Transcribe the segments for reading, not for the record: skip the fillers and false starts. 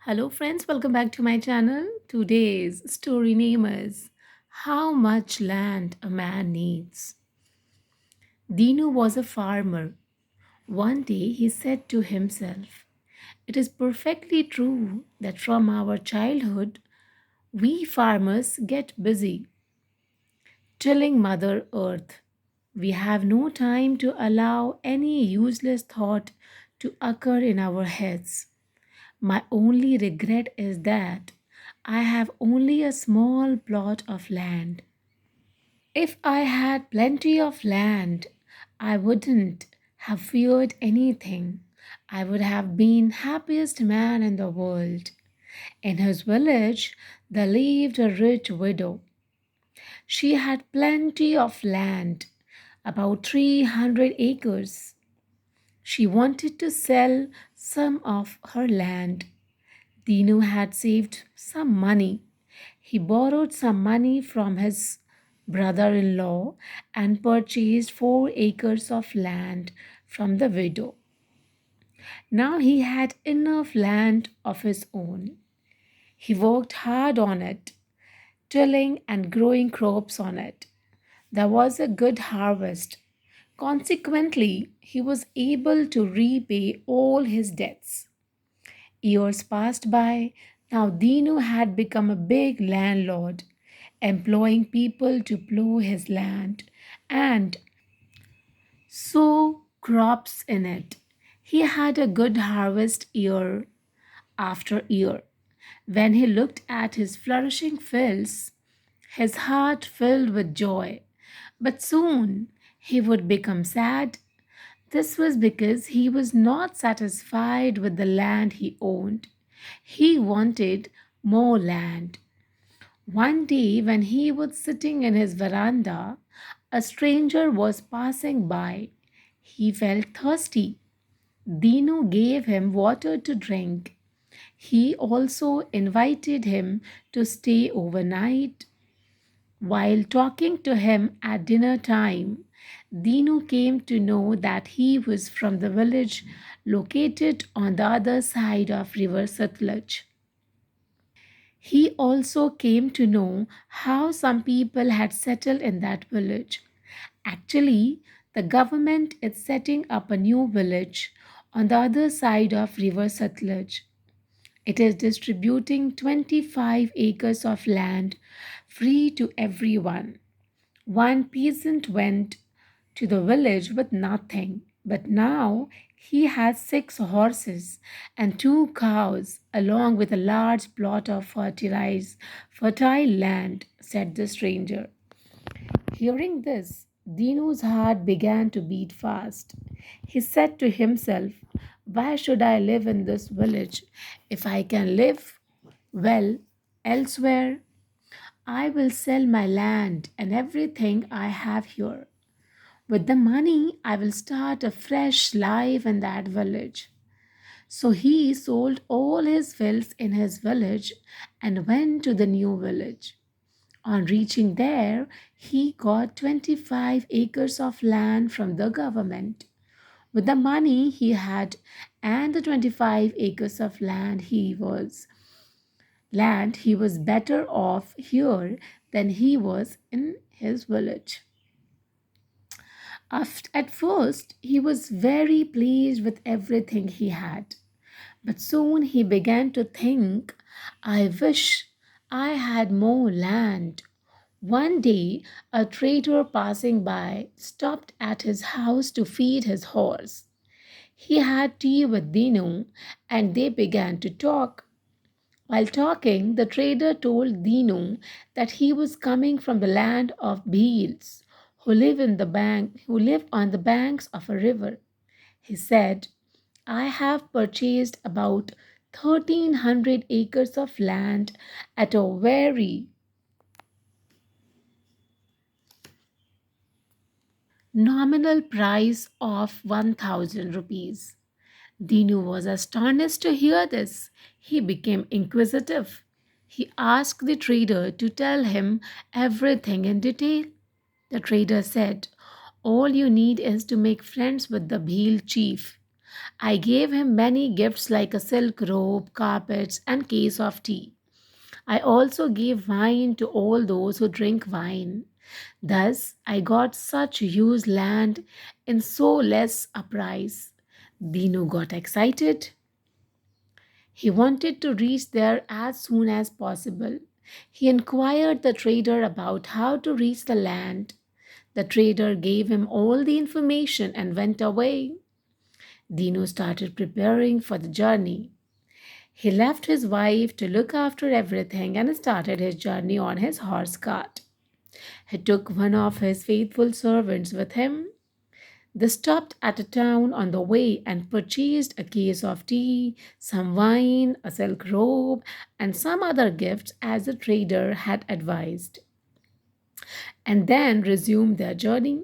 Hello, friends, welcome back to my channel. Today's story name is How Much Land a Man Needs. Dinu was a farmer. One day he said to himself, "It is perfectly true that from our childhood, we farmers get busy tilling Mother Earth. We have no time to allow any useless thought to occur in our heads. My only regret is that I have only a small plot of land. If I had plenty of land, I wouldn't have feared anything. I would have been happiest man in the world." In his village there lived a rich widow. She had plenty of land, about 300 acres. She wanted to sell some of her land. Dinu had saved some money. He borrowed some money from his brother in law and purchased 4 acres of land from the widow. Now he had enough land of his own. He worked hard on it, tilling and growing crops on it. There was a good harvest. Consequently, he was able to repay all his debts. Years passed by. Now Dinu had become a big landlord, employing people to plow his land and sow crops in it. He had a good harvest year after year. When he looked at his flourishing fields, his heart filled with joy. But soon he would become sad. This was because he was not satisfied with the land he owned. He wanted more land. One day, when he was sitting in his veranda, a stranger was passing by. He felt thirsty. Dinu gave him water to drink. He also invited him to stay overnight. While talking to him at dinner time, Dinu came to know that he was from the village located on the other side of River Satluj. He also came to know how some people had settled in that village. Actually, the government is setting up a new village on the other side of River Satluj. It is distributing 25 acres of land free to everyone. One peasant went to the village with nothing, but now he has 6 horses and 2 cows, along with a large plot of fertile land, said the stranger. Hearing this, Dinu's heart began to beat fast. He said to himself, "Why should I live in this village if I can live well elsewhere? I will sell my land and everything I have here. With the money, I will start a fresh life in that village." So he sold all his fields in his village and went to the new village. On reaching there, he got 25 acres of land from the government. With the money he had and the 25 acres of land, he was better off here than he was in his village. At first, he was very pleased with everything he had. But soon he began to think, "I wish I had more land." One day, a trader passing by stopped at his house to feed his horse. He had tea with Dinu and they began to talk. While talking, the trader told Dinu that he was coming from the land of Bheels, who live on the banks of a river. He said, "I have purchased about 1,300 acres of land at a very nominal price of 1,000 rupees." Dinu was astonished to hear this. He became inquisitive. He asked the trader to tell him everything in detail. The trader said, "All you need is to make friends with the Bhil chief. I gave him many gifts like a silk robe, carpets, and case of tea. I also gave wine to all those who drink wine. Thus, I got such huge land in so less a price. Dinu got excited. He wanted to reach there as soon as possible. He inquired the trader about how to reach the land. The trader gave him all the information and went away. Dino started preparing for the journey. He left his wife to look after everything and started his journey on his horse cart. He took one of his faithful servants with him. They stopped at a town on the way and purchased a case of tea, some wine, a silk robe, and some other gifts as the trader had advised, and then resumed their journey.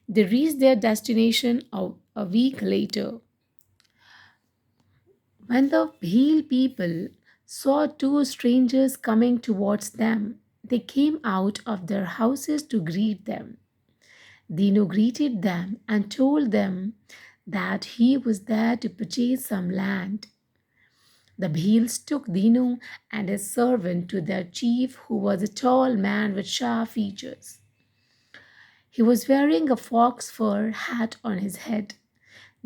They reached their destination a week later. When the Bhil people saw two strangers coming towards them, they came out of their houses to greet them. Dino greeted them and told them that he was there to purchase some land. The Bhils took Dino and his servant to their chief, who was a tall man with sharp features. He was wearing a fox fur hat on his head.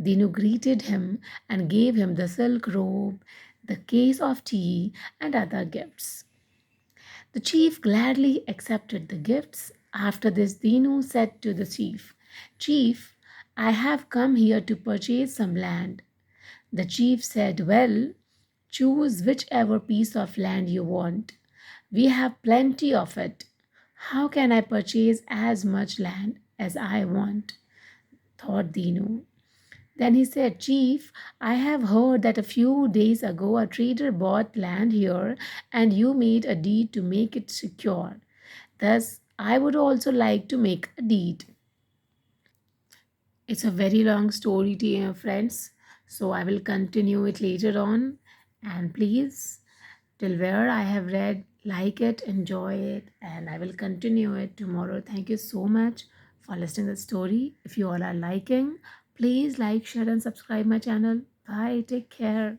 Dinu greeted him and gave him the silk robe, the case of tea, and other gifts. The chief gladly accepted the gifts. After this, Dinu said to the chief, "Chief, I have come here to purchase some land." The chief said, "Well, choose whichever piece of land you want. We have plenty of it. How can I purchase as much land as I want?" thought Dinu. Then he said, "Chief, I have heard that a few days ago a trader bought land here and you made a deed to make it secure. Thus, I would also like to make a deed." It's a very long story, dear friends, so I will continue it later on. And please, till where I have read, like it, enjoy it, and I will continue it tomorrow. Thank you so much for listening to the story. If you all are liking, please like, share, and subscribe my channel. Bye. Take care.